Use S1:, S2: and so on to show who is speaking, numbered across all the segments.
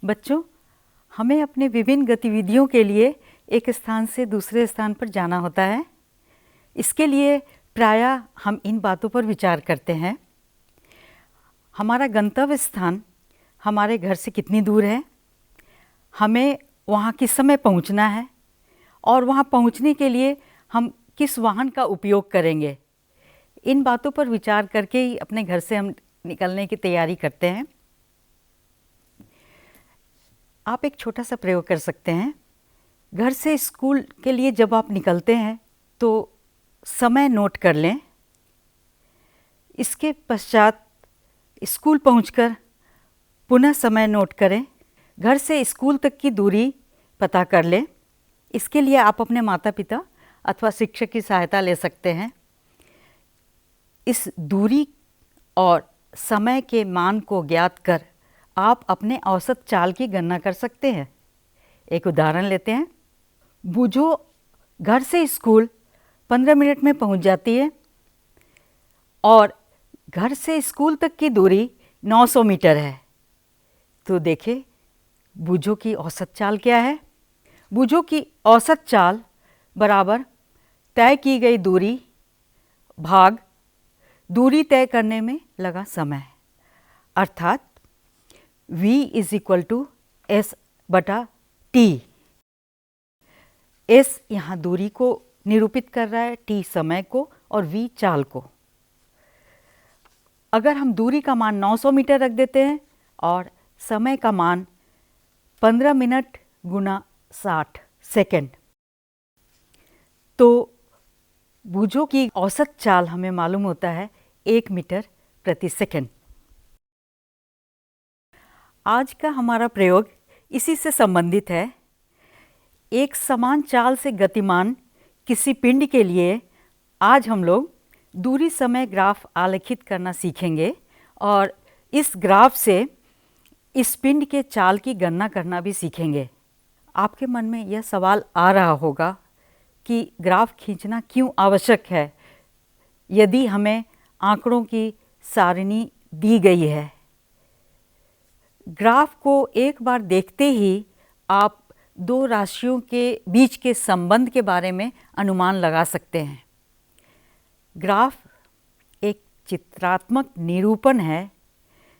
S1: बच्चों, हमें अपने विभिन्न गतिविधियों के लिए एक स्थान से दूसरे स्थान पर जाना होता है। इसके लिए प्रायः हम इन बातों पर विचार करते हैं। हमारा गंतव्य स्थान हमारे घर से कितनी दूर है, हमें वहाँ किस समय पहुँचना है और वहाँ पहुँचने के लिए हम किस वाहन का उपयोग करेंगे। इन बातों पर विचार करके ही अपने घर से हम निकलने की तैयारी करते हैं। आप एक छोटा सा प्रयोग कर सकते हैं। घर से स्कूल के लिए जब आप निकलते हैं तो समय नोट कर लें। इसके पश्चात स्कूल पहुंचकर पुनः समय नोट करें। घर से स्कूल तक की दूरी पता कर लें। इसके लिए आप अपने माता पिता अथवा शिक्षक की सहायता ले सकते हैं। इस दूरी और समय के मान को ज्ञात कर आप अपने औसत चाल की गणना कर सकते हैं। एक उदाहरण लेते हैं। बूझो घर से स्कूल 15 मिनट में पहुंच जाती है और घर से स्कूल तक की दूरी 900 मीटर है। तो देखें बूझो की औसत चाल क्या है। बूझो की औसत चाल बराबर तय की गई दूरी भाग दूरी तय करने में लगा समय, अर्थात v = S/T। S यहाँ दूरी को निरूपित कर रहा है, T समय को और V चाल को। अगर हम दूरी का मान 900 मीटर रख देते हैं और समय का मान 15 मिनट गुना 60 सेकेंड, तो बूझो की औसत चाल हमें मालूम होता है 1 मीटर प्रति सेकेंड। आज का हमारा प्रयोग इसी से संबंधित है। एक समान चाल से गतिमान किसी पिंड के लिए आज हम लोग दूरी समय ग्राफ आलेखित करना सीखेंगे और इस ग्राफ से इस पिंड के चाल की गणना करना भी सीखेंगे। आपके मन में यह सवाल आ रहा होगा कि ग्राफ खींचना क्यों आवश्यक है यदि हमें आंकड़ों की सारणी दी गई है। ग्राफ को एक बार देखते ही आप दो राशियों के बीच के संबंध के बारे में अनुमान लगा सकते हैं। ग्राफ एक चित्रात्मक निरूपण है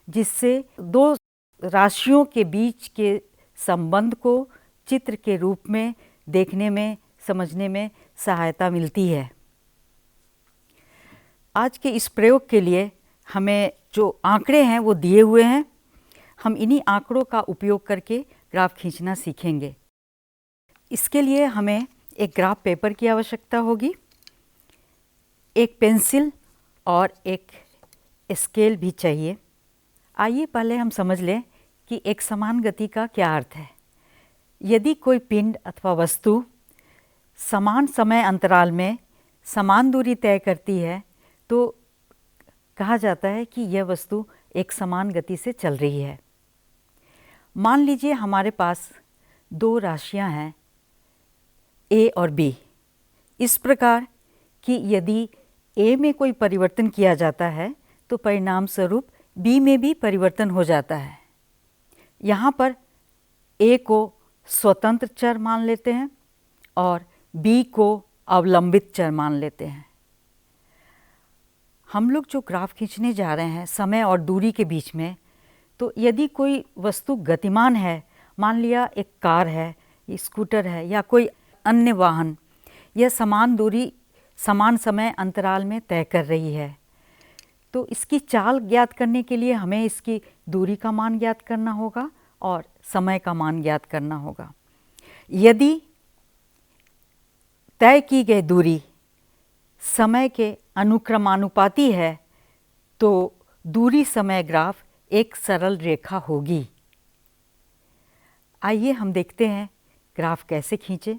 S1: जिससे दो राशियों के बीच के संबंध को चित्र के रूप में देखने में, समझने में सहायता मिलती है। आज के इस प्रयोग के लिए हमें जो आंकड़े हैं वो दिए हुए हैं। हम इन्हीं आंकड़ों का उपयोग करके ग्राफ खींचना सीखेंगे। इसके लिए हमें एक ग्राफ पेपर की आवश्यकता होगी, एक पेंसिल और एक स्केल भी चाहिए। आइए पहले हम समझ लें कि एक समान गति का क्या अर्थ है। यदि कोई पिंड अथवा वस्तु समान समय अंतराल में समान दूरी तय करती है तो कहा जाता है कि यह वस्तु एक समान गति से चल रही है। मान लीजिए हमारे पास दो राशियां हैं A और B, इस प्रकार कि यदि A में कोई परिवर्तन किया जाता है तो परिणाम स्वरूप B में भी परिवर्तन हो जाता है। यहाँ पर A को स्वतंत्र चर मान लेते हैं और B को अवलंबित चर मान लेते हैं। हम लोग जो ग्राफ खींचने जा रहे हैं समय और दूरी के बीच में, तो यदि कोई वस्तु गतिमान है, मान लिया एक कार है, स्कूटर है या कोई अन्य वाहन, यह समान दूरी समान समय अंतराल में तय कर रही है, तो इसकी चाल ज्ञात करने के लिए हमें इसकी दूरी का मान ज्ञात करना होगा और समय का मान ज्ञात करना होगा। यदि तय की गई दूरी समय के अनुक्रमानुपाती है तो दूरी समय ग्राफ एक सरल रेखा होगी। आइए हम देखते हैं ग्राफ कैसे खींचे।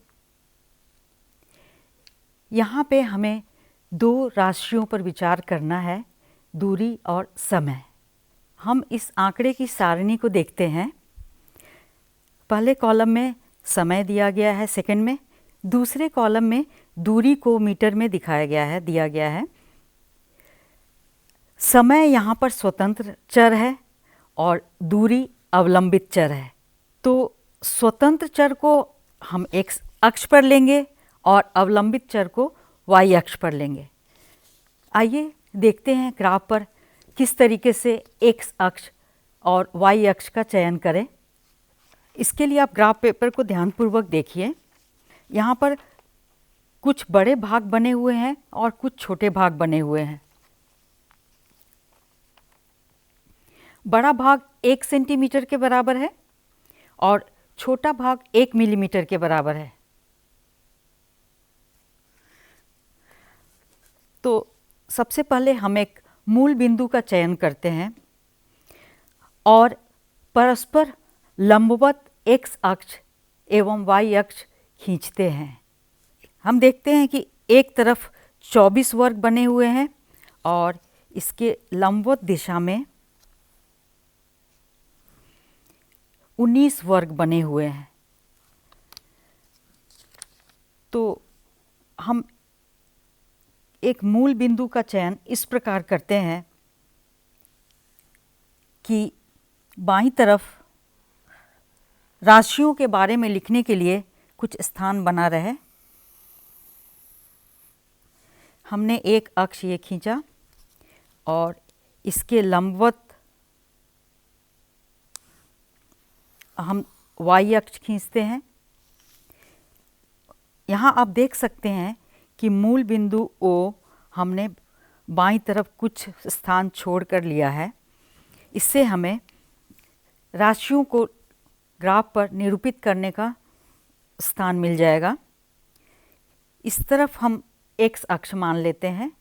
S1: यहाँ पे हमें दो राशियों पर विचार करना है, दूरी और समय। हम इस आंकड़े की सारणी को देखते हैं। पहले कॉलम में समय दिया गया है सेकंड में, दूसरे कॉलम में दूरी को मीटर में दिया गया है। समय यहाँ पर स्वतंत्र चर है और दूरी अवलंबित चर है। तो स्वतंत्र चर को हम x अक्ष पर लेंगे और अवलंबित चर को y अक्ष पर लेंगे। आइए देखते हैं ग्राफ पर किस तरीके से x अक्ष और y अक्ष का चयन करें। इसके लिए आप ग्राफ पेपर को ध्यानपूर्वक देखिए। यहाँ पर कुछ बड़े भाग बने हुए हैं और कुछ छोटे भाग बने हुए हैं। बड़ा भाग 1 सेंटीमीटर के बराबर है और छोटा भाग 1 मिलीमीटर के बराबर है। तो सबसे पहले हम एक मूल बिंदु का चयन करते हैं और परस्पर लंबवत x अक्ष एवं y अक्ष खींचते हैं। हम देखते हैं कि एक तरफ 24 वर्ग बने हुए हैं और इसके लंबवत दिशा में 19 वर्ग बने हुए हैं। तो हम एक मूल बिंदु का चयन इस प्रकार करते हैं कि बाईं तरफ राशियों के बारे में लिखने के लिए कुछ स्थान बना रहे। हमने एक अक्ष ये खींचा और इसके लंबवत हम y अक्ष खींचते हैं। यहाँ आप देख सकते हैं कि मूल बिंदु O हमने बाईं तरफ कुछ स्थान छोड़ कर लिया है। इससे हमें राशियों को ग्राफ पर निरूपित करने का स्थान मिल जाएगा। इस तरफ हम x अक्ष मान लेते हैं।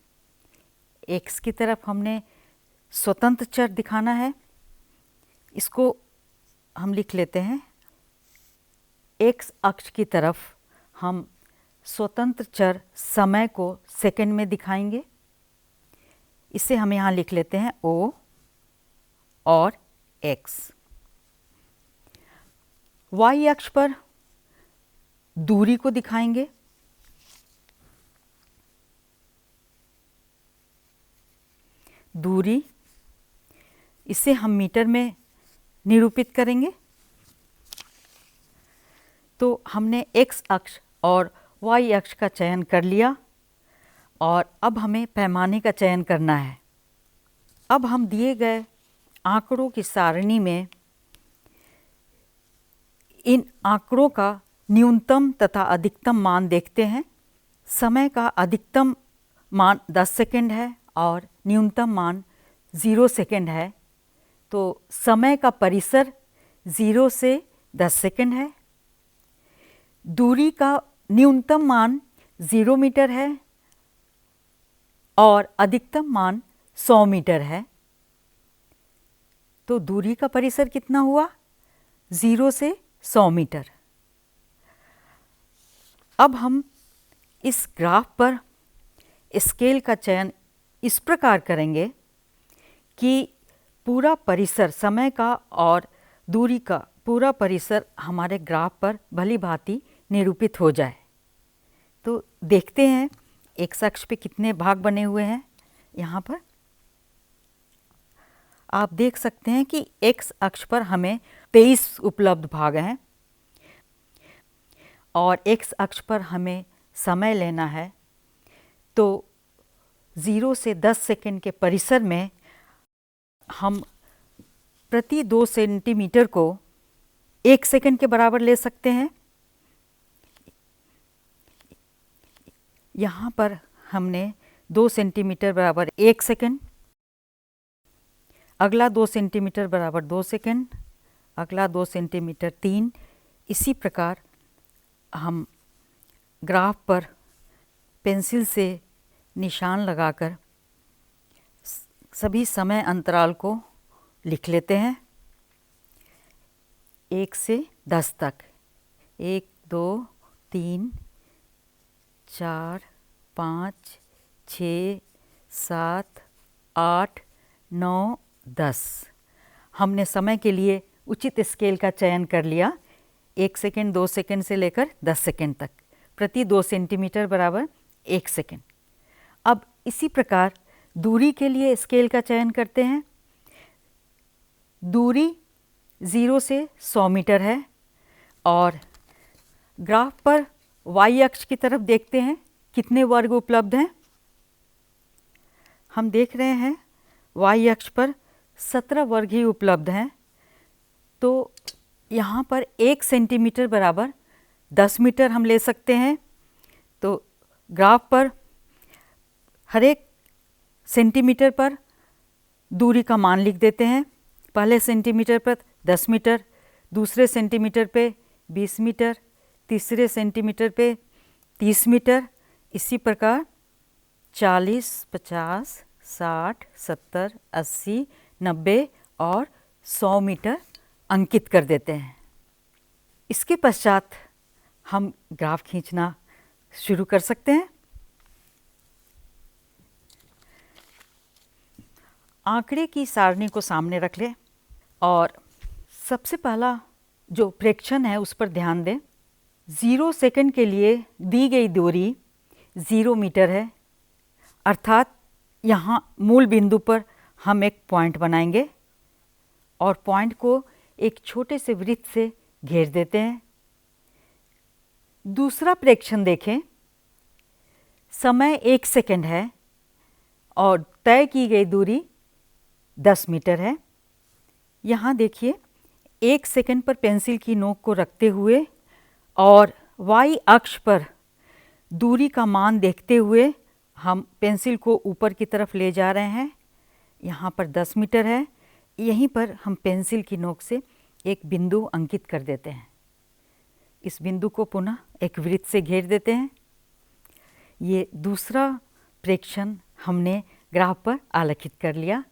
S1: x की तरफ हमने स्वतंत्र चर दिखाना है। इसको हम लिख लेते हैं। x अक्ष की तरफ हम स्वतंत्र चर समय को सेकंड में दिखाएंगे। इसे हम यहाँ लिख लेते हैं O और x। y अक्ष पर दूरी को दिखाएंगे। दूरी, इसे हम मीटर में निरूपित करेंगे। तो हमने x अक्ष और y अक्ष का चयन कर लिया और अब हमें पैमाने का चयन करना है। अब हम दिए गए आंकड़ों की सारणी में इन आंकड़ों का न्यूनतम तथा अधिकतम मान देखते हैं। समय का अधिकतम मान 10 सेकंड है और न्यूनतम मान 0 सेकंड है। तो समय का परिसर 0 से 10 सेकंड है। दूरी का न्यूनतम मान 0 मीटर है और अधिकतम मान 100 मीटर है। तो दूरी का परिसर कितना हुआ? 0 से 100 मीटर। अब हम इस ग्राफ पर स्केल का चयन इस प्रकार करेंगे कि पूरा परिसर, समय का और दूरी का पूरा परिसर हमारे ग्राफ पर भली भांति निरूपित हो जाए। तो देखते हैं x अक्ष पे कितने भाग बने हुए हैं। यहाँ पर आप देख सकते हैं कि x अक्ष पर हमें 23 उपलब्ध भाग हैं और x अक्ष पर हमें समय लेना है। तो 0 से 10 सेकंड के परिसर में हम प्रति 2 सेंटीमीटर को 1 सेकंड के बराबर ले सकते हैं। यहाँ पर हमने 2 सेंटीमीटर बराबर 1 सेकंड, अगला 2 सेंटीमीटर बराबर 2 सेकंड, अगला 2 सेंटीमीटर 3। इसी प्रकार हम ग्राफ पर पेंसिल से निशान लगाकर सभी समय अंतराल को लिख लेते हैं 1 से 10 तक। 1 2 3 4 5 6 7 8 9 10। हमने समय के लिए उचित स्केल का चयन कर लिया। 1 सेकंड 2 सेकंड से लेकर 10 सेकंड तक, प्रति 2 सेंटीमीटर बराबर 1 सेकंड। अब इसी प्रकार दूरी के लिए स्केल का चयन करते हैं। दूरी 0 से 100 मीटर है और ग्राफ पर y अक्ष की तरफ देखते हैं कितने वर्ग उपलब्ध हैं। हम देख रहे हैं y अक्ष पर 17 वर्ग ही उपलब्ध हैं। तो यहाँ पर 1 सेंटीमीटर बराबर 10 मीटर हम ले सकते हैं। तो ग्राफ पर हर एक सेंटीमीटर पर दूरी का मान लिख देते हैं। पहले सेंटीमीटर पर 10 मीटर, दूसरे सेंटीमीटर पे 20 मीटर, तीसरे सेंटीमीटर पे 30 मीटर, इसी प्रकार 40, 50, 60, 70, 80, 90 और 100 मीटर अंकित कर देते हैं। इसके पश्चात हम ग्राफ खींचना शुरू कर सकते हैं। आंकड़े की सारणी को सामने रख लें और सबसे पहला जो प्रेक्षण है उस पर ध्यान दें। 0 सेकंड के लिए दी गई दूरी 0 मीटर है, अर्थात यहाँ मूल बिंदु पर हम एक पॉइंट बनाएंगे और पॉइंट को एक छोटे से वृत्त से घेर देते हैं। दूसरा प्रेक्षण देखें। समय 1 सेकंड है और तय की गई दूरी 10 मीटर है। यहाँ देखिए 1 सेकंड पर पेंसिल की नोक को रखते हुए और y अक्ष पर दूरी का मान देखते हुए हम पेंसिल को ऊपर की तरफ ले जा रहे हैं। यहाँ पर 10 मीटर है। यहीं पर हम पेंसिल की नोक से एक बिंदु अंकित कर देते हैं। इस बिंदु को पुनः एक वृत्त से घेर देते हैं। ये दूसरा प्रेक्षण हमने ग्राफ पर आलेखित कर लिया।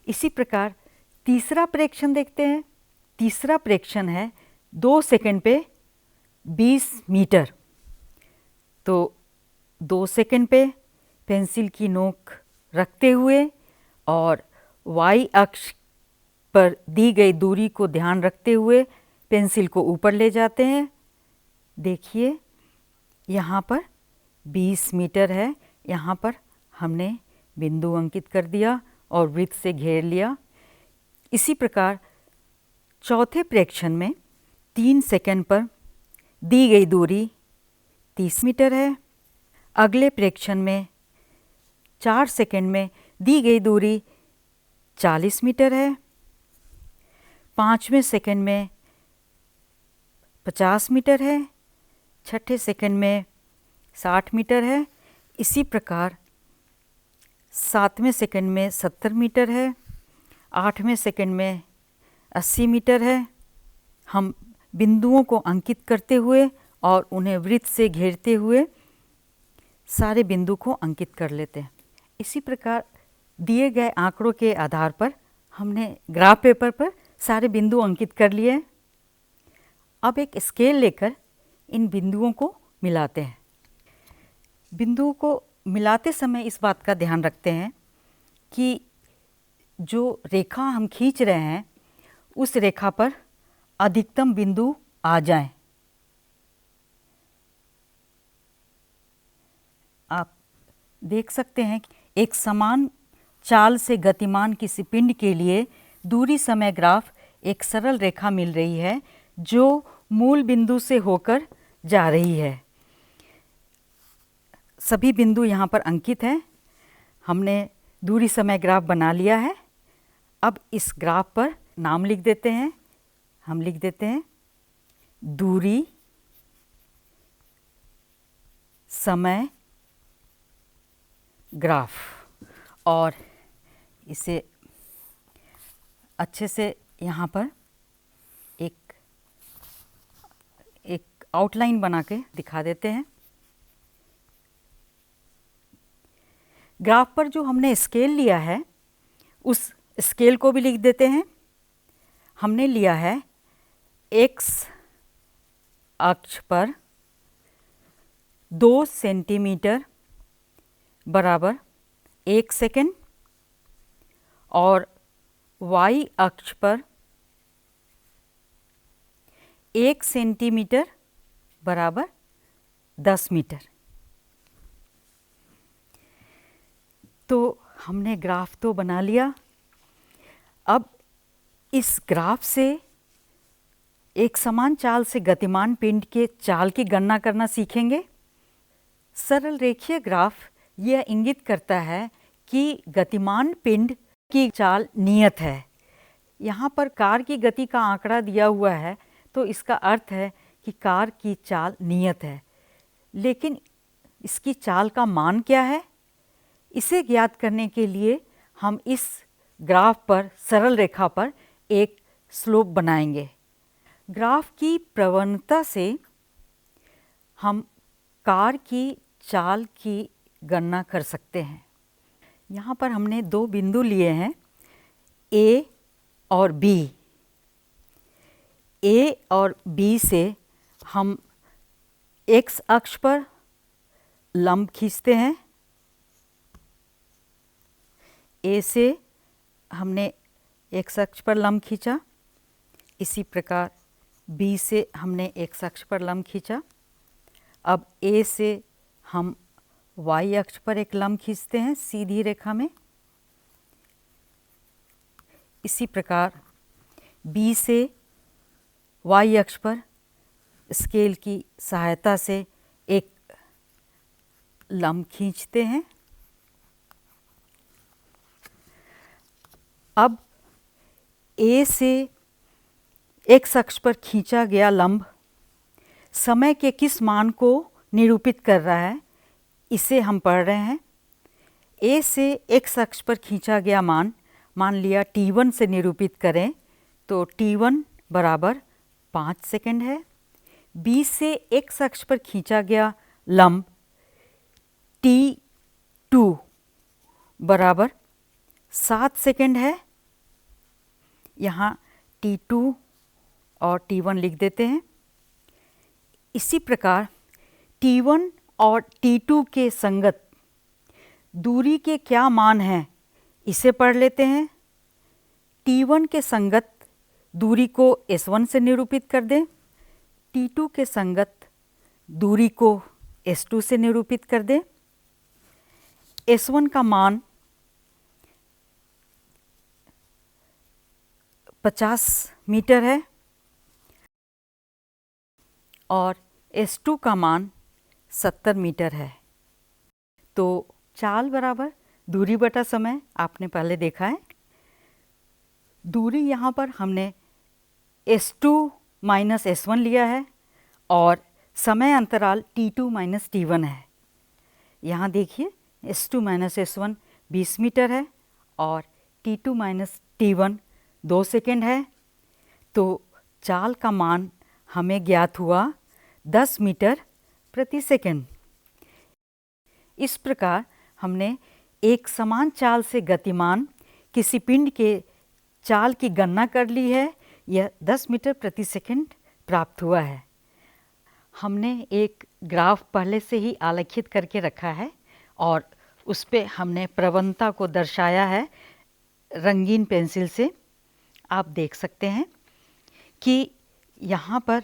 S1: इसी प्रकार तीसरा प्रेक्षण देखते हैं। तीसरा प्रेक्षण है 2 सेकंड पे 20 मीटर। तो 2 सेकंड पे पेंसिल की नोक रखते हुए और y अक्ष पर दी गई दूरी को ध्यान रखते हुए पेंसिल को ऊपर ले जाते हैं। देखिए यहाँ पर 20 मीटर है। यहाँ पर हमने बिंदु अंकित कर दिया और वृत्त से घेर लिया। इसी प्रकार चौथे प्रेक्षण में 3 सेकंड पर दी गई दूरी 30 मीटर है। अगले प्रेक्षण में 4 सेकंड में दी गई दूरी 40 मीटर है। 5वें सेकंड में 50 मीटर है। 6ठे सेकंड में 60 मीटर है। इसी प्रकार 7वें सेकंड में 70 मीटर है। 8वें सेकंड में 80 मीटर है। हम बिंदुओं को अंकित करते हुए और उन्हें वृत्त से घेरते हुए सारे बिंदु को अंकित कर लेते हैं। इसी प्रकार दिए गए आंकड़ों के आधार पर हमने ग्राफ पेपर पर सारे बिंदु अंकित कर लिए। अब एक स्केल लेकर इन बिंदुओं को मिलाते हैं। बिंदुओं को मिलाते समय इस बात का ध्यान रखते हैं कि जो रेखा हम खींच रहे हैं उस रेखा पर अधिकतम बिंदु आ जाएं। आप देख सकते हैं कि एक समान चाल से गतिमान किसी पिंड के लिए दूरी समय ग्राफ एक सरल रेखा मिल रही है जो मूल बिंदु से होकर जा रही है। सभी बिंदु यहाँ पर अंकित हैं। हमने दूरी समय ग्राफ बना लिया है। अब इस ग्राफ पर नाम लिख देते हैं। हम लिख देते हैं दूरी समय ग्राफ और इसे अच्छे से यहाँ पर एक आउटलाइन बना के दिखा देते हैं। ग्राफ पर जो हमने स्केल लिया है उस स्केल को भी लिख देते हैं। हमने लिया है x अक्ष पर 2 सेंटीमीटर बराबर 1 सेकंड और y अक्ष पर 1 सेंटीमीटर बराबर 10 मीटर। तो हमने ग्राफ तो बना लिया। अब इस ग्राफ से एक समान चाल से गतिमान पिंड के चाल की गणना करना सीखेंगे। सरल रेखीय ग्राफ यह इंगित करता है कि गतिमान पिंड की चाल नियत है। यहाँ पर कार की गति का आंकड़ा दिया हुआ है, तो इसका अर्थ है कि कार की चाल नियत है। लेकिन इसकी चाल का मान क्या है? इसे ज्ञात करने के लिए हम इस ग्राफ पर, सरल रेखा पर एक स्लोप बनाएंगे। ग्राफ की प्रवणता से हम कार की चाल की गणना कर सकते हैं। यहाँ पर हमने दो बिंदु लिए हैं, A और B। A और B से हम x अक्ष पर लंब खींचते हैं। A से हमने x अक्ष पर लंब खींचा, इसी प्रकार B से हमने x अक्ष पर लंब खींचा। अब A से हम y अक्ष पर एक लंब खींचते हैं सीधी रेखा में। इसी प्रकार B से y अक्ष पर स्केल की सहायता से एक लंब खींचते हैं। अब A से x अक्ष पर खींचा गया लंब समय के किस मान को निरूपित कर रहा है, इसे हम पढ़ रहे हैं। A से x अक्ष पर खींचा गया मान लिया t1 से निरूपित करें तो t1 बराबर 5 सेकंड है। B से x अक्ष पर खींचा गया लंब t2 बराबर 7 सेकंड है। यहाँ t2 और t1 लिख देते हैं। इसी प्रकार t1 और t2 के संगत दूरी के क्या मान हैं, इसे पढ़ लेते हैं। t1 के संगत दूरी को s1 से निरूपित कर दें, t2 के संगत दूरी को s2 से निरूपित कर दें। s1 का मान 50 मीटर है और s2 का मान 70 मीटर है। तो चाल बराबर दूरी बटा समय आपने पहले देखा है। दूरी यहाँ पर हमने s2 माइनस s1 लिया है और समय अंतराल t2 माइनस t1 है। यहाँ देखिए s2 माइनस s1 20 मीटर है और t2 माइनस t1 2 सेकेंड है। तो चाल का मान हमें ज्ञात हुआ 10 मीटर प्रति सेकंड। इस प्रकार हमने एक समान चाल से गतिमान किसी पिंड के चाल की गणना कर ली है। यह 10 मीटर प्रति सेकंड प्राप्त हुआ है। हमने एक ग्राफ पहले से ही आलेखित करके रखा है और उस पे हमने प्रवणता को दर्शाया है रंगीन पेंसिल से। आप देख सकते हैं कि यहाँ पर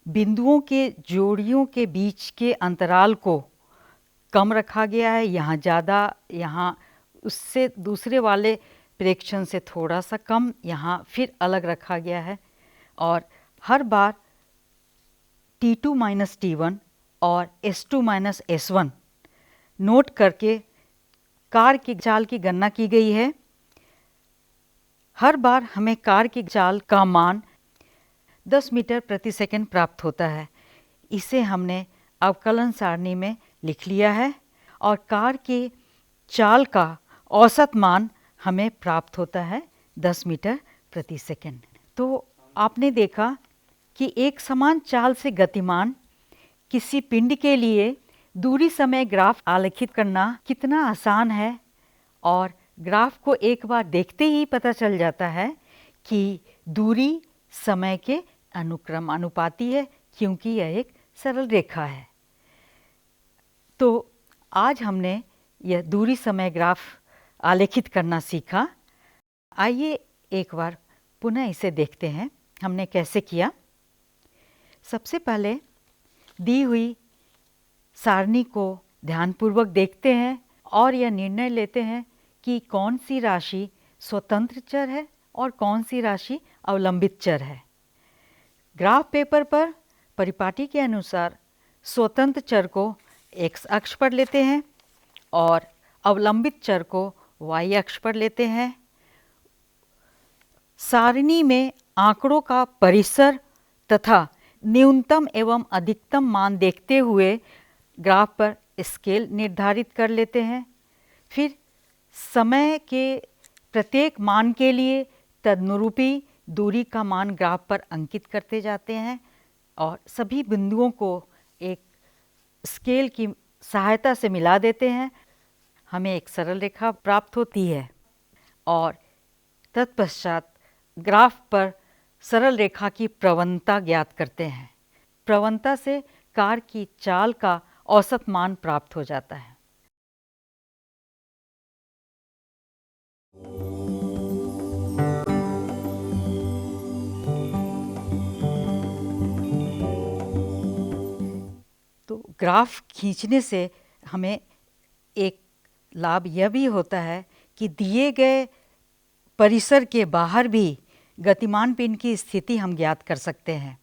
S1: बिंदुओं के जोड़ियों के बीच के अंतराल को कम रखा गया है, यहाँ ज़्यादा, यहाँ उससे दूसरे वाले प्रेक्षण से थोड़ा सा कम, यहाँ फिर अलग रखा गया है। और हर बार t2 माइनस t1 और s2 माइनस s1 नोट करके कार की चाल की गणना की गई है। हर बार हमें कार की चाल का मान 10 मीटर प्रति सेकंड प्राप्त होता है। इसे हमने अवकलन सारणी में लिख लिया है और कार की चाल का औसत मान हमें प्राप्त होता है 10 मीटर प्रति सेकंड। तो आपने देखा कि एक समान चाल से गतिमान किसी पिंड के लिए दूरी समय ग्राफ आलेखित करना कितना आसान है और ग्राफ को एक बार देखते ही पता चल जाता है कि दूरी समय के अनुक्रम अनुपाती है, क्योंकि यह एक सरल रेखा है। तो आज हमने यह दूरी समय ग्राफ आलेखित करना सीखा। आइए एक बार पुनः इसे देखते हैं हमने कैसे किया। सबसे पहले दी हुई सारणी को ध्यानपूर्वक देखते हैं और यह निर्णय लेते हैं कि कौन सी राशि स्वतंत्र चर है और कौन सी राशि अवलंबित चर है। ग्राफ पेपर पर परिपाटी के अनुसार स्वतंत्र चर को x अक्ष पर लेते हैं और अवलंबित चर को y अक्ष पर लेते हैं। सारणी में आंकड़ों का परिसर तथा न्यूनतम एवं अधिकतम मान देखते हुए ग्राफ पर स्केल निर्धारित कर लेते हैं। फिर समय के प्रत्येक मान के लिए तदनुरूपी दूरी का मान ग्राफ पर अंकित करते जाते हैं और सभी बिंदुओं को एक स्केल की सहायता से मिला देते हैं। हमें एक सरल रेखा प्राप्त होती है और तत्पश्चात ग्राफ पर सरल रेखा की प्रवणता ज्ञात करते हैं। प्रवणता से कार की चाल का औसत मान प्राप्त हो जाता है। तो ग्राफ खींचने से हमें एक लाभ यह भी होता है कि दिए गए परिसर के बाहर भी गतिमान पिंड की स्थिति हम ज्ञात कर सकते हैं।